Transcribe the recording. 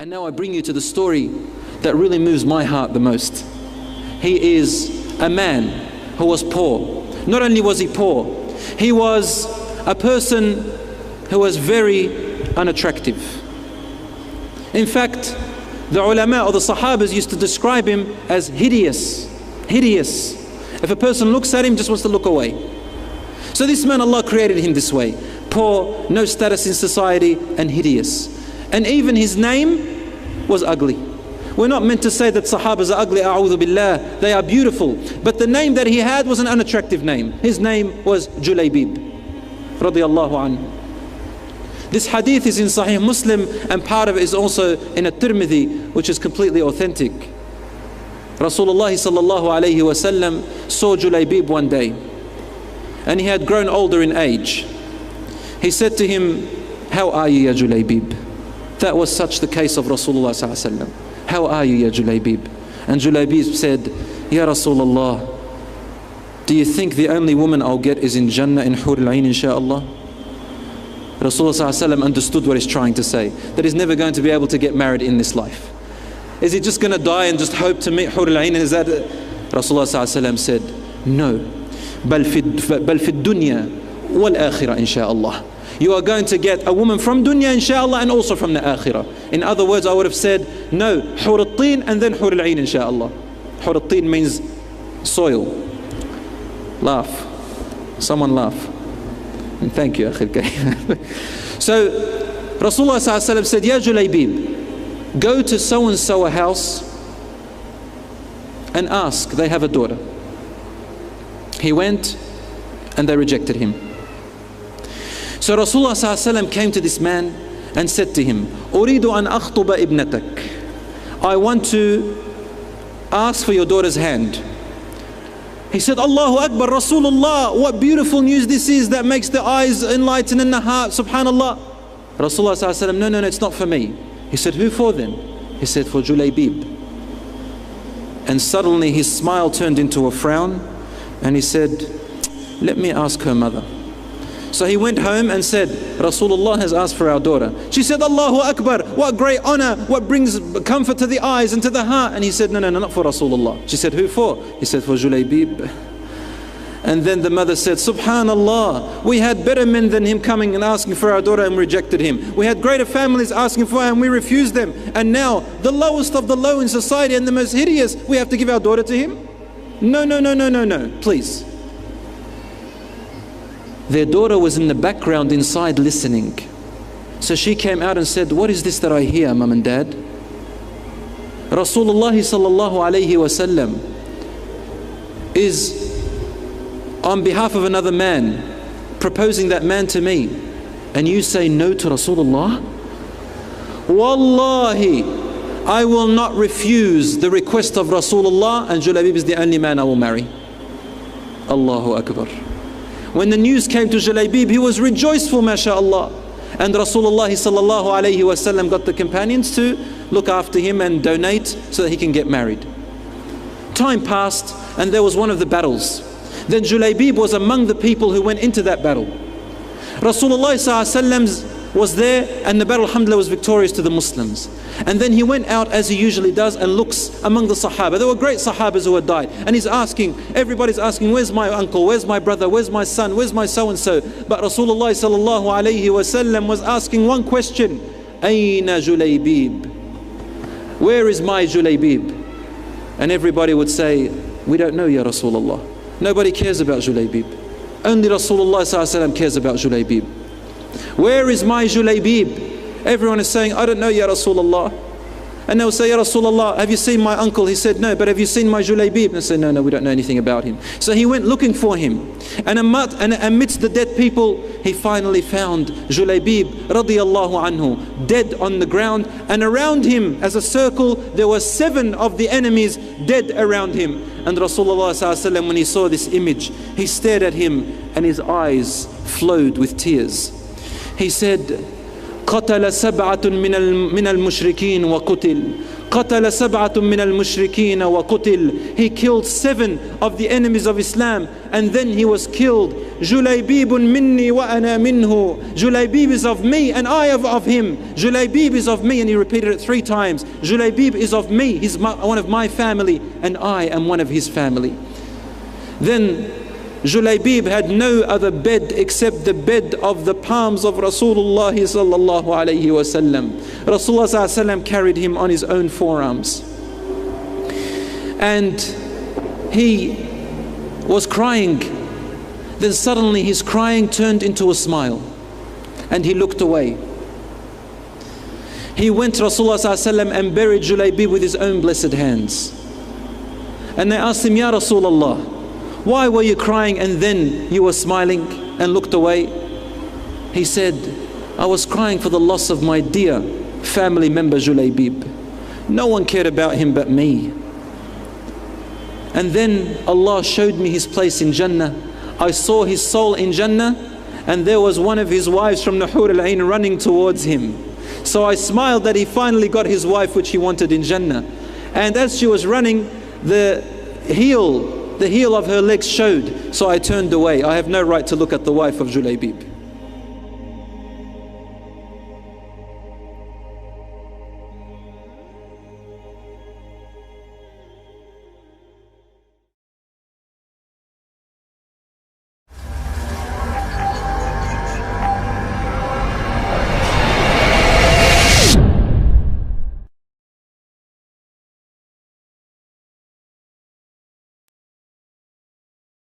And now I bring you to the story that really moves my heart the most. He is a man who was poor. Not only was he poor, he was a person who was very unattractive. In fact, the ulama or the sahabas used to describe him as hideous. Hideous. If a person looks at him, just wants to look away. So this man, Allah created him this way. Poor, no status in society, and hideous. And even his name was ugly. We're not meant to say that sahabas are ugly, a'udhu billah. They are beautiful. But the name that he had was an unattractive name. His name was Julaibib, radiyallahu anhu. This hadith is in Sahih Muslim, and part of it is also in a Tirmidhi, which is completely authentic. Rasulullah sallallahu alayhi wa sallam saw Julaibib one day, and he had grown older in age. He said to him, "How are you, ya Julaibib?" That was such the case of Rasulullah sallallahu alayhi wa sallam. "How are you, ya Julaibib?" And Julaibib said, "Ya Rasulullah, do you think the only woman I'll get is in Jannah in Hur al-Ain, insha'Allah?" Rasulullah ﷺ understood what he's trying to say, that he's never going to be able to get married in this life. Is he just going to die and just hope to meet Hur al-Ain? Is that Rasulullah ﷺ said, "No, bal fi dunya wal akhirah insha'Allah." You are going to get a woman from dunya insha'Allah and also from the akhirah. In other words, I would have said, no, Hur al-Tin and then Hur al-Ain insha'Allah. Hur al-Tin means soil. Laugh. Someone laugh. And thank you, Akhil Karim. So Rasulullah ﷺ said, "Ya Julaibib, go to so and so a house and ask, they have a daughter." He went and they rejected him. So Rasulullah ﷺ came to this man and said to him, "Uridu an akhtuba ibnatak." I want to ask for your daughter's hand. He said, "Allahu Akbar, Rasulullah, what beautiful news this is that makes the eyes enlighten and the heart, subhanallah." Rasulullah ﷺ, no, it's not for me. He said, "Who for then?" He said, "For Julaibib." And suddenly his smile turned into a frown and he said, "Let me ask her mother." So he went home and said, "Rasulullah has asked for our daughter." She said, "Allahu Akbar, what great honor, what brings comfort to the eyes and to the heart." And he said, no, not for Rasulullah. She said, "Who for?" He said, "For Julaibib." And then the mother said, "Subhanallah, we had better men than him coming and asking for our daughter and rejected him. We had greater families asking for her and we refused them. And now the lowest of the low in society and the most hideous, we have to give our daughter to him? No, please." Their daughter was in the background inside listening. So she came out and said, "What is this that I hear, Mum and Dad? Rasulullah sallallahu alayhi wa sallam is on behalf of another man proposing that man to me, and you say no to Rasulullah? Wallahi, I will not refuse the request of Rasulullah, and Julaibib is the only man I will marry." Allahu Akbar. When the news came to Julaibib, he was rejoiceful, mashallah. And Rasulullah sallallahu alayhi wa sallam got the companions to look after him and donate so that he can get married. Time passed and there was one of the battles. Then Julaibib was among the people who went into that battle. Rasulullah sallallahu alayhi wa sallam was there and the battle, alhamdulillah, was victorious to the Muslims. And then he went out as he usually does and looks among the Sahaba. There were great Sahabas who had died. And he's asking, everybody's asking, "Where's my uncle? Where's my brother? Where's my son? Where's my so-and-so?" But Rasulullah sallallahu alayhi wa sallam was asking one question, "Ayna Julaibib?" Where is my Julaibib? And everybody would say, "We don't know, Ya Rasulullah." Nobody cares about Julaibib. Only Rasulullah sallallahu alayhi wa sallam cares about Julaibib. "Where is my Julaibib?" Everyone is saying, "I don't know, Ya Rasulullah." And they'll say, "Ya Rasulullah, have you seen my uncle?" He said, "No." "But have you seen my Julaibib?" And they say, No, we don't know anything about him." So he went looking for him. And amidst the dead people, he finally found Julaibib radiyallahu anhu, dead on the ground. And around him, as a circle, there were 7 of the enemies dead around him. And Rasulullah sallallahu alaihi wasallam, when he saw this image, he stared at him and his eyes flowed with tears. He said, "قتل 7 من المشركين وقتل قتل سبعة من المشركين وقتل. He killed 7 of the enemies of Islam and then he was killed. Julaibib minni wa ana minhu. Julaibib is of me and I am of him. Julaibib is of me, and he repeated it 3 times. Julaibib is of me, he's one of my family, and I am one of his family. Then Julaibib had no other bed except the bed of the palms of Rasulullah sallallahu alayhi wasallam. Rasulullah sallallahu alayhi wasallam carried him on his own forearms. And he was crying. Then suddenly his crying turned into a smile. And he looked away. He went to Rasulullah sallallahu alayhi wasallam and buried Julaibib with his own blessed hands. And they asked him, Ya Rasulullah, why were you crying and then you were smiling and looked away? He said, I was crying for the loss of my dear family member Julaibib. No one cared about him but me. And then Allah showed me his place in Jannah. I saw his soul in Jannah, and there was one of his wives from the Hur al-Ain running towards him. So I smiled that he finally got his wife which he wanted in Jannah. And as she was running, the heel of her legs showed. So I turned away. I have no right to look at the wife of Julaibib.